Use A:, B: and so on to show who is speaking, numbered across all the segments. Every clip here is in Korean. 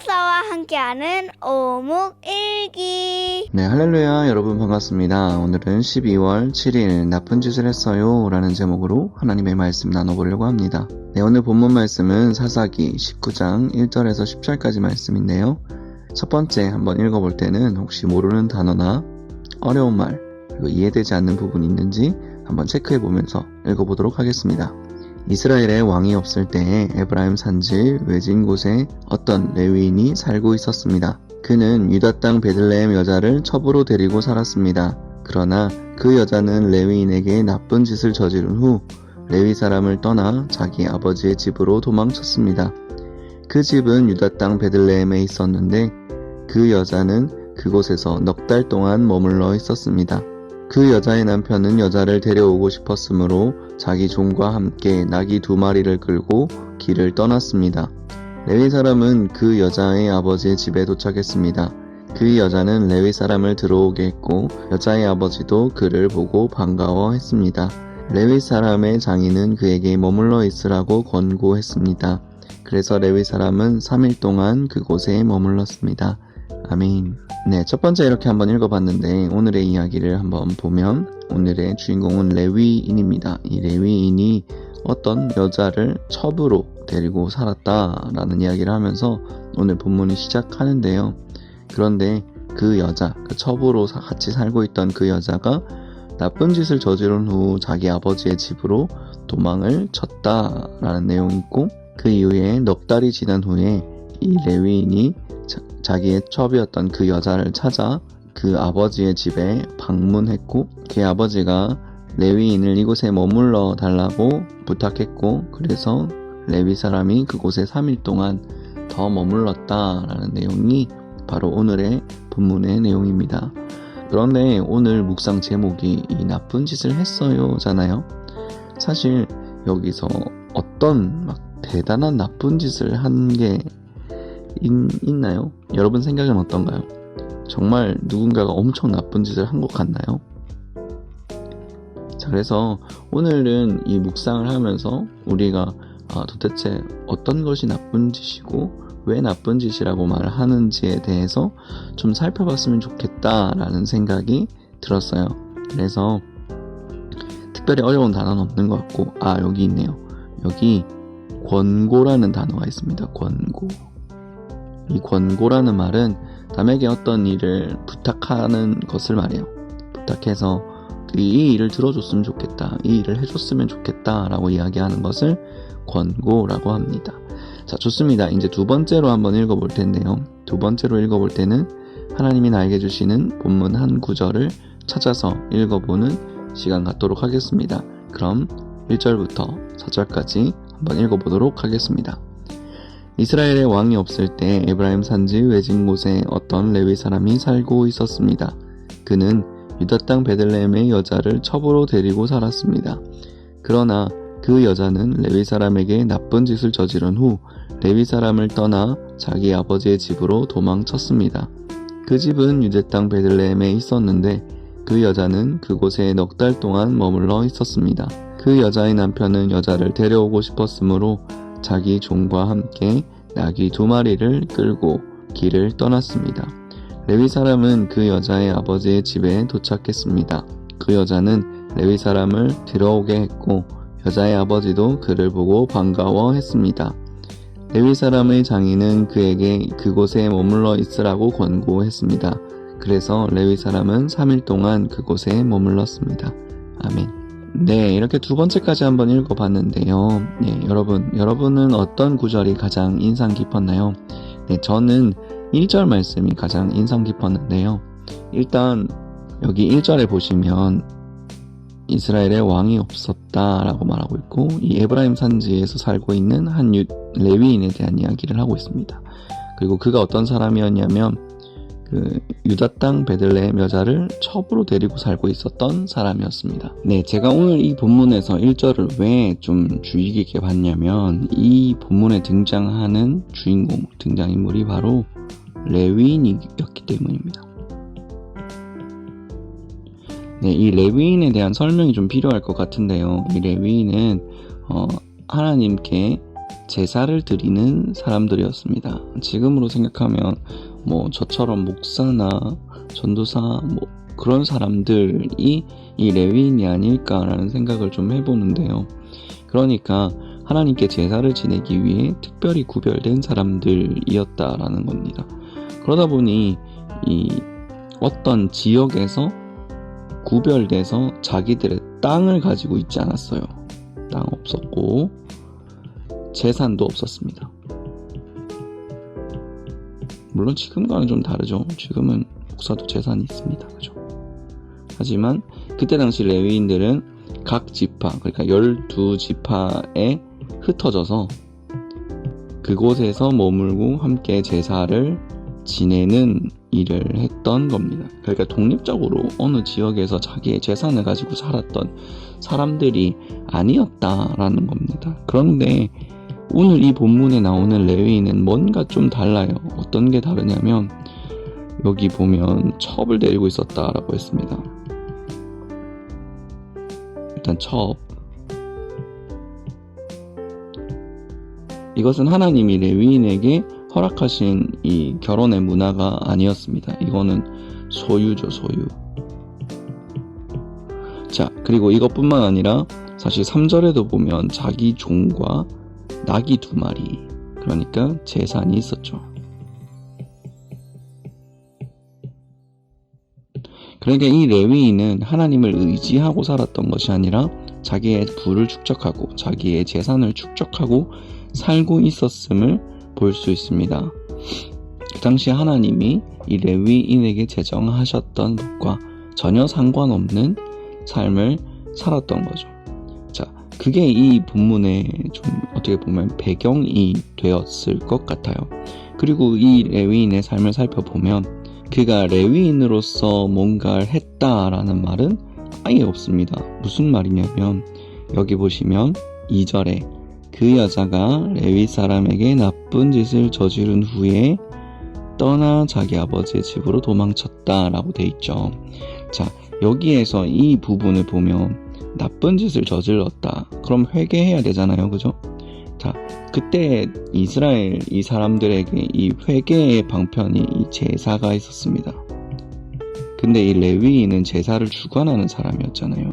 A: 목사와 함께하는 오묵일기.
B: 네, 할렐루야. 여러분 반갑습니다. 오늘은 12월 7일 나쁜 짓을 했어요 라는 제목으로 하나님의 말씀 나눠보려고 합니다. 네, 오늘 본문 말씀은 사사기 19장 1절에서 10절까지 말씀인데요. 첫 번째 한번 읽어볼 때는 혹시 모르는 단어나 어려운 말, 그리고 이해되지 않는 부분이 있는지 한번 체크해보면서 읽어보도록 하겠습니다. 이스라엘에 왕이 없을 때에 에브라임 산지 외진 곳에 어떤 레위인이 살고 있었습니다. 그는 유다 땅 베들레헴 여자를 첩으로 데리고 살았습니다. 그러나 그 여자는 레위인에게 나쁜 짓을 저지른 후 레위 사람을 떠나 자기 아버지의 집으로 도망쳤습니다. 그 집은 유다 땅 베들레헴에 있었는데 그 여자는 그곳에서 넉 달 동안 머물러 있었습니다. 그 여자의 남편은 여자를 데려오고 싶었으므로 자기 종과 함께 나귀 2마리를 끌고 길을 떠났습니다. 레위 사람은 그 여자의 아버지의 집에 도착했습니다. 그 여자는 레위 사람을 들어오게 했고 여자의 아버지도 그를 보고 반가워했습니다. 레위 사람의 장인은 그에게 머물러 있으라고 권고했습니다. 그래서 레위 사람은 3일 동안 그곳에 머물렀습니다. 아멘. 네, 첫 번째 이렇게 한번 읽어봤는데 오늘의 이야기를 한번 보면 오늘의 주인공은 레위인입니다. 이 레위인이 어떤 여자를 첩으로 데리고 살았다라는 이야기를 하면서 오늘 본문이 시작하는데요. 그런데 그 여자, 그 첩으로 같이 살고 있던 그 여자가 나쁜 짓을 저지른 후 자기 아버지의 집으로 도망을 쳤다라는 내용이 있고 그 이후에 넉 달이 지난 후에 이 레위인이 자기의 첩이었던 그 여자를 찾아 그 아버지의 집에 방문했고 그 아버지가 레위인을 이곳에 머물러 달라고 부탁했고 그래서 레위 사람이 그곳에 3일 동안 더 머물렀다라는 내용이 바로 오늘의 본문의 내용입니다. 그런데 오늘 묵상 제목이 이 나쁜 짓을 했어요 잖아요. 사실 여기서 어떤 막 대단한 나쁜 짓을 한 게 있나요? 여러분 생각은 어떤가요? 정말 누군가가 엄청 나쁜 짓을 한 것 같나요? 자, 그래서 오늘은 이 묵상을 하면서 우리가 도대체 어떤 것이 나쁜 짓이고 왜 나쁜 짓이라고 말을 하는지에 대해서 좀 살펴봤으면 좋겠다라는 생각이 들었어요. 그래서 특별히 어려운 단어는 없는 것 같고 여기 있네요. 여기 권고라는 단어가 있습니다. 권고. 이 권고라는 말은 남에게 어떤 일을 부탁하는 것을 말해요. 부탁해서 이 일을 들어줬으면 좋겠다, 이 일을 해줬으면 좋겠다 라고 이야기하는 것을 권고라고 합니다. 자, 좋습니다. 이제 두 번째로 한번 읽어볼 텐데요. 두 번째로 읽어볼 때는 하나님이 나에게 주시는 본문 한 구절을 찾아서 읽어보는 시간 갖도록 하겠습니다. 그럼 1절부터 4절까지 한번 읽어보도록 하겠습니다. 이스라엘에 왕이 없을 때 에브라임 산지 외진 곳에 어떤 레위 사람이 살고 있었습니다. 그는 유다 땅 베들레헴의 여자를 첩으로 데리고 살았습니다. 그러나 그 여자는 레위 사람에게 나쁜 짓을 저지른 후 레위 사람을 떠나 자기 아버지의 집으로 도망쳤습니다. 그 집은 유다 땅 베들레헴에 있었는데 그 여자는 그곳에 넉 달 동안 머물러 있었습니다. 그 여자의 남편은 여자를 데려오고 싶었으므로 자기 종과 함께 나귀 2마리를 끌고 길을 떠났습니다. 레위 사람은 그 여자의 아버지의 집에 도착했습니다. 그 여자는 레위 사람을 들어오게 했고 여자의 아버지도 그를 보고 반가워했습니다. 레위 사람의 장인은 그에게 그곳에 머물러 있으라고 권고했습니다. 그래서 레위 사람은 3일 동안 그곳에 머물렀습니다. 아멘. 네, 이렇게 두 번째까지 한번 읽어봤는데요. 네, 여러분은 어떤 구절이 가장 인상 깊었나요? 네, 저는 1절 말씀이 가장 인상 깊었는데요. 일단 여기 1절에 보시면 이스라엘에 왕이 없었다라고 말하고 있고 이 에브라임 산지에서 살고 있는 한 레위인에 대한 이야기를 하고 있습니다. 그리고 그가 어떤 사람이었냐면 그 유다 땅 베들레헴 여자를 첩으로 데리고 살고 있었던 사람이었습니다. 네, 제가 오늘 이 본문에서 1절을 왜 좀 주의 깊게 봤냐면 이 본문에 등장하는 주인공, 등장인물이 바로 레위인이었기 때문입니다. 네, 이 레위인에 대한 설명이 좀 필요할 것 같은데요. 이 레위인은 하나님께 제사를 드리는 사람들이었습니다. 지금으로 생각하면 뭐 저처럼 목사나 전도사 뭐 그런 사람들이 이 레위인이 아닐까라는 생각을 좀 해보는데요. 그러니까 하나님께 제사를 지내기 위해 특별히 구별된 사람들이었다라는 겁니다. 그러다 보니 이 어떤 지역에서 구별돼서 자기들의 땅을 가지고 있지 않았어요. 땅 없었고 재산도 없었습니다. 물론 지금과는 좀 다르죠. 지금은 목사도 재산이 있습니다. 그죠? 하지만 그때 당시 레위인들은 각 지파, 그러니까 12지파에 흩어져서 그곳에서 머물고 함께 제사를 지내는 일을 했던 겁니다. 그러니까 독립적으로 어느 지역에서 자기의 재산을 가지고 살았던 사람들이 아니었다라는 겁니다. 그런데 오늘 이 본문에 나오는 레위인은 뭔가 좀 달라요. 어떤 게 다르냐면 여기 보면 첩을 데리고 있었다라고 했습니다. 일단 첩, 이것은 하나님이 레위인에게 허락하신 이 결혼의 문화가 아니었습니다. 이거는 소유죠, 소유. 자, 그리고 이것뿐만 아니라 사실 3절에도 보면 자기 종과 낙이 2마리, 그러니까 재산이 있었죠. 그러니까 이 레위인은 하나님을 의지하고 살았던 것이 아니라 자기의 부를 축적하고 자기의 재산을 축적하고 살고 있었음을 볼 수 있습니다. 그 당시 하나님이 이 레위인에게 제정하셨던 것과 전혀 상관없는 삶을 살았던 거죠. 자, 그게 이 본문의 좀 어떻게 보면 배경이 되었을 것 같아요. 그리고 이 레위인의 삶을 살펴보면 그가 레위인으로서 뭔가를 했다라는 말은 아예 없습니다. 무슨 말이냐면 여기 보시면 2절에 그 여자가 레위 사람에게 나쁜 짓을 저지른 후에 떠나 자기 아버지의 집으로 도망쳤다라고 돼 있죠. 자, 여기에서 이 부분을 보면 나쁜 짓을 저질렀다. 그럼 회개해야 되잖아요. 그죠? 자, 그때 이스라엘 이 사람들에게 이 회개의 방편이 이 제사가 있었습니다. 근데 이 레위인은 제사를 주관하는 사람이었잖아요.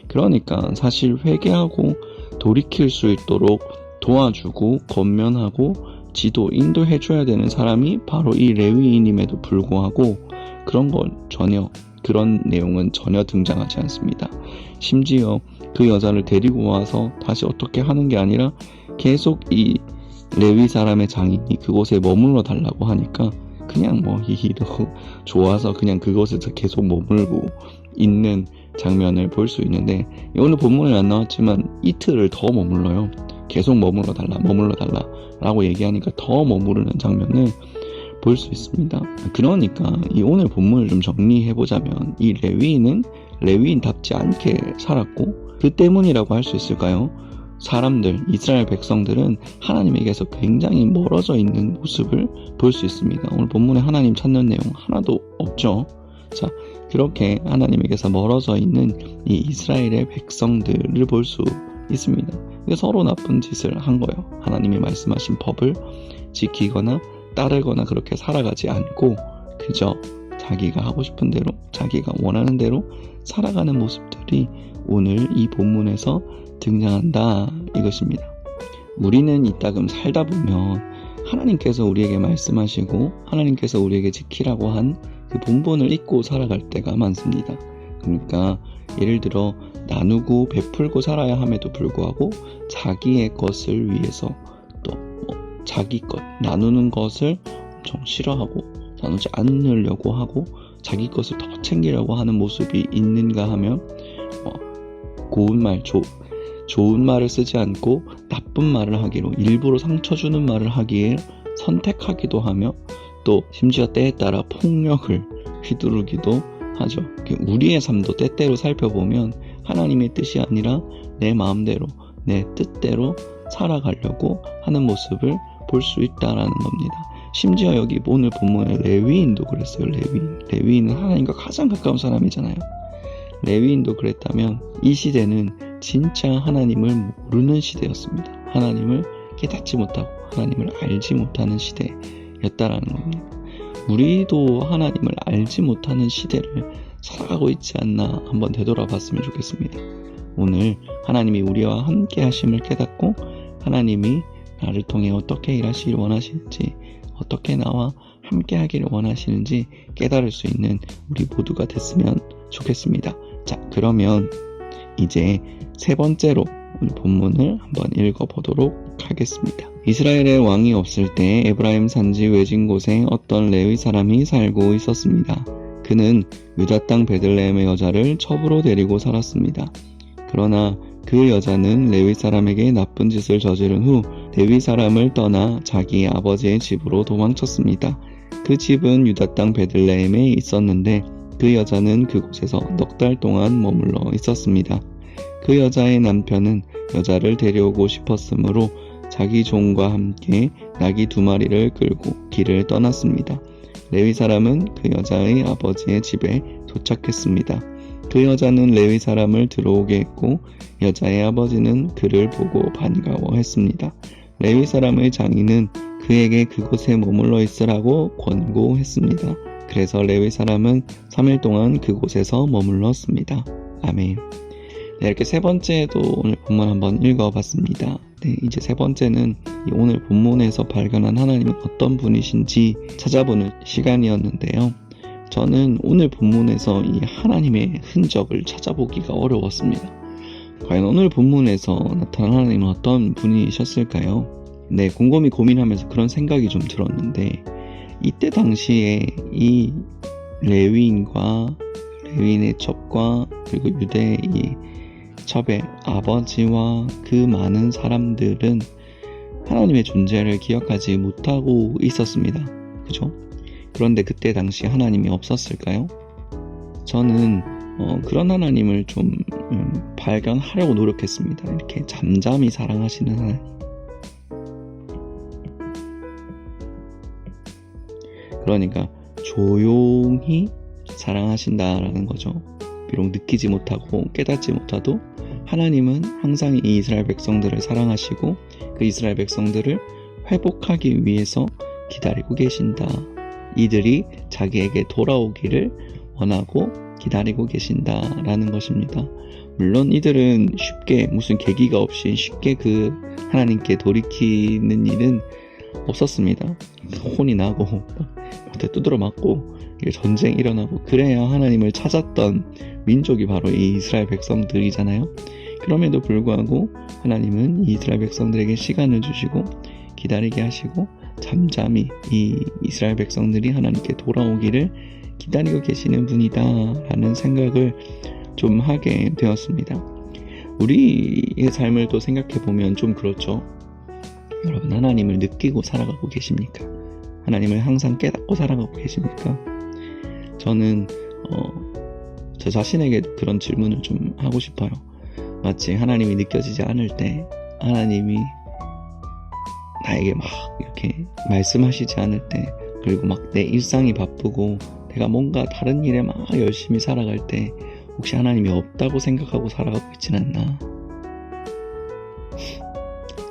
B: 그러니까 사실 회개하고 돌이킬 수 있도록 도와주고 권면하고 지도 인도해줘야 되는 사람이 바로 이 레위인임에도 불구하고 그런 내용은 전혀 등장하지 않습니다. 심지어 그 여자를 데리고 와서 다시 어떻게 하는 게 아니라 계속 이 레위 사람의 장인이 그곳에 머물러 달라고 하니까 그냥 뭐 히히도 좋아서 그냥 그곳에서 계속 머물고 있는 장면을 볼 수 있는데, 오늘 본문에 안 나왔지만 이틀을 더 머물러요. 계속 머물러 달라 라고 얘기하니까 더 머무르는 장면을 볼 수 있습니다. 그러니까 이 오늘 본문을 좀 정리해보자면 이 레위인은 레위인답지 않게 살았고, 그 때문이라고 할 수 있을까요? 사람들, 이스라엘 백성들은 하나님에게서 굉장히 멀어져 있는 모습을 볼 수 있습니다. 오늘 본문에 하나님 찾는 내용 하나도 없죠. 자, 그렇게 하나님에게서 멀어져 있는 이 이스라엘의 백성들을 볼 수 있습니다. 서로 나쁜 짓을 한 거예요. 하나님이 말씀하신 법을 지키거나 따르거나 그렇게 살아가지 않고 그저 자기가 하고 싶은 대로, 자기가 원하는 대로 살아가는 모습들이 오늘 이 본문에서 등장한다, 이것입니다. 우리는 이따금 살다 보면 하나님께서 우리에게 말씀하시고 하나님께서 우리에게 지키라고 한 그 본분을 잊고 살아갈 때가 많습니다. 그러니까 예를 들어 나누고 베풀고 살아야 함에도 불구하고 자기의 것을 위해서 또 자기 것, 나누는 것을 엄청 싫어하고 나누지 않으려고 하고 자기 것을 더 챙기려고 하는 모습이 있는가 하면 고운 말, 좋은 말을 쓰지 않고 나쁜 말을 하기로, 일부러 상처 주는 말을 하기에 선택하기도 하며 또 심지어 때에 따라 폭력을 휘두르기도 하죠. 우리의 삶도 때때로 살펴보면 하나님의 뜻이 아니라 내 마음대로, 내 뜻대로 살아가려고 하는 모습을 볼 수 있다라는 겁니다. 심지어 여기 오늘 본문에 레위인도 그랬어요. 레위인은 하나님과 가장 가까운 사람이잖아요. 레위인도 그랬다면 이 시대는 진짜 하나님을 모르는 시대였습니다. 하나님을 깨닫지 못하고 하나님을 알지 못하는 시대였다라는 겁니다. 우리도 하나님을 알지 못하는 시대를 살아가고 있지 않나 한번 되돌아봤으면 좋겠습니다. 오늘 하나님이 우리와 함께 하심을 깨닫고 하나님이 나를 통해 어떻게 일하시길 원하시는지, 어떻게 나와 함께 하기를 원하시는지 깨달을 수 있는 우리 모두가 됐으면 좋겠습니다. 자, 그러면 이제 세 번째로 오늘 본문을 한번 읽어보도록 하겠습니다. 이스라엘의 왕이 없을 때 에브라임 산지 외진 곳에 어떤 레위 사람이 살고 있었습니다. 그는 유다 땅 베들레헴의 여자를 첩으로 데리고 살았습니다. 그러나 그 여자는 레위 사람에게 나쁜 짓을 저지른 후 레위 사람을 떠나 자기 아버지의 집으로 도망쳤습니다. 그 집은 유다 땅 베들레헴에 있었는데 그 여자는 그곳에서 넉 달 동안 머물러 있었습니다. 그 여자의 남편은 여자를 데려오고 싶었으므로 자기 종과 함께 나귀 2마리를 끌고 길을 떠났습니다. 레위 사람은 그 여자의 아버지의 집에 도착했습니다. 그 여자는 레위 사람을 들어오게 했고 여자의 아버지는 그를 보고 반가워했습니다. 레위 사람의 장인은 그에게 그곳에 머물러 있으라고 권고했습니다. 그래서 레위 사람은 3일 동안 그곳에서 머물렀습니다. 아멘. 네, 이렇게 세 번째도 오늘 본문 한번 읽어봤습니다. 네, 이제 세 번째는 오늘 본문에서 발견한 하나님은 어떤 분이신지 찾아보는 시간이었는데요. 저는 오늘 본문에서 이 하나님의 흔적을 찾아보기가 어려웠습니다. 과연 오늘 본문에서 나타난 하나님은 어떤 분이셨을까요? 네, 곰곰이 고민하면서 그런 생각이 좀 들었는데, 이때 당시에 이 레위인과 레위인의 첩과 그리고 유대의 이 첩의 아버지와 그 많은 사람들은 하나님의 존재를 기억하지 못하고 있었습니다. 그죠? 그런데 그때 당시 하나님이 없었을까요? 저는 그런 하나님을 좀 발견하려고 노력했습니다. 이렇게 잠잠히 사랑하시는 하나님. 그러니까 조용히 사랑하신다라는 거죠. 비록 느끼지 못하고 깨닫지 못하도 하나님은 항상 이 이스라엘 백성들을 사랑하시고 그 이스라엘 백성들을 회복하기 위해서 기다리고 계신다. 이들이 자기에게 돌아오기를 원하고 기다리고 계신다라는 것입니다. 물론 이들은 쉽게 무슨 계기가 없이 쉽게 그 하나님께 돌이키는 일은 없었습니다. 혼이 나고 두드러 맞고 전쟁이 일어나고 그래야 하나님을 찾았던 민족이 바로 이 이스라엘 백성들이잖아요. 그럼에도 불구하고 하나님은 이 이스라엘 백성들에게 시간을 주시고 기다리게 하시고 잠잠히 이 이스라엘 백성들이 하나님께 돌아오기를 기다리고 계시는 분이다 라는 생각을 좀 하게 되었습니다. 우리의 삶을 또 생각해보면 좀 그렇죠. 여러분, 하나님을 느끼고 살아가고 계십니까? 하나님을 항상 깨닫고 살아가고 계십니까? 저는 저 자신에게도 그런 질문을 좀 하고 싶어요. 마치 하나님이 느껴지지 않을 때, 하나님이 나에게 막 이렇게 말씀하시지 않을 때, 그리고 막 내 일상이 바쁘고 내가 뭔가 다른 일에 막 열심히 살아갈 때 혹시 하나님이 없다고 생각하고 살아가고 있진 않나?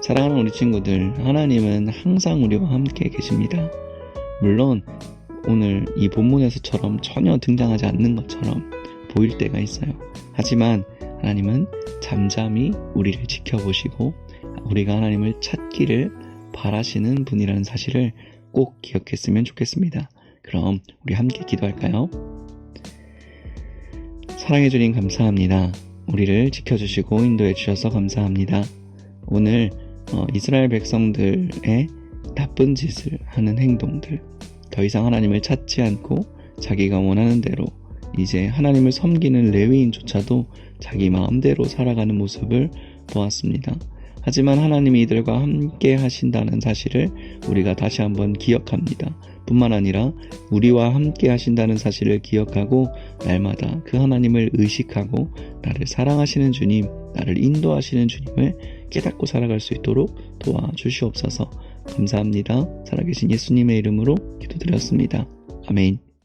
B: 사랑하는 우리 친구들, 하나님은 항상 우리와 함께 계십니다. 물론 오늘 이 본문에서처럼 전혀 등장하지 않는 것처럼 보일 때가 있어요. 하지만 하나님은 잠잠히 우리를 지켜보시고 우리가 하나님을 찾기를 바라시는 분이라는 사실을 꼭 기억했으면 좋겠습니다. 그럼 우리 함께 기도할까요? 사랑해 주님 감사합니다. 우리를 지켜주시고 인도해 주셔서 감사합니다. 오늘 이스라엘 백성들의 나쁜 짓을 하는 행동들, 더 이상 하나님을 찾지 않고 자기가 원하는 대로 이제 하나님을 섬기는 레위인조차도 자기 마음대로 살아가는 모습을 보았습니다. 하지만 하나님이 이들과 함께 하신다는 사실을 우리가 다시 한번 기억합니다. 뿐만 아니라 우리와 함께 하신다는 사실을 기억하고 날마다 그 하나님을 의식하고 나를 사랑하시는 주님, 나를 인도하시는 주님을 깨닫고 살아갈 수 있도록 도와주시옵소서. 감사합니다. 살아계신 예수님의 이름으로 기도드렸습니다. 아멘.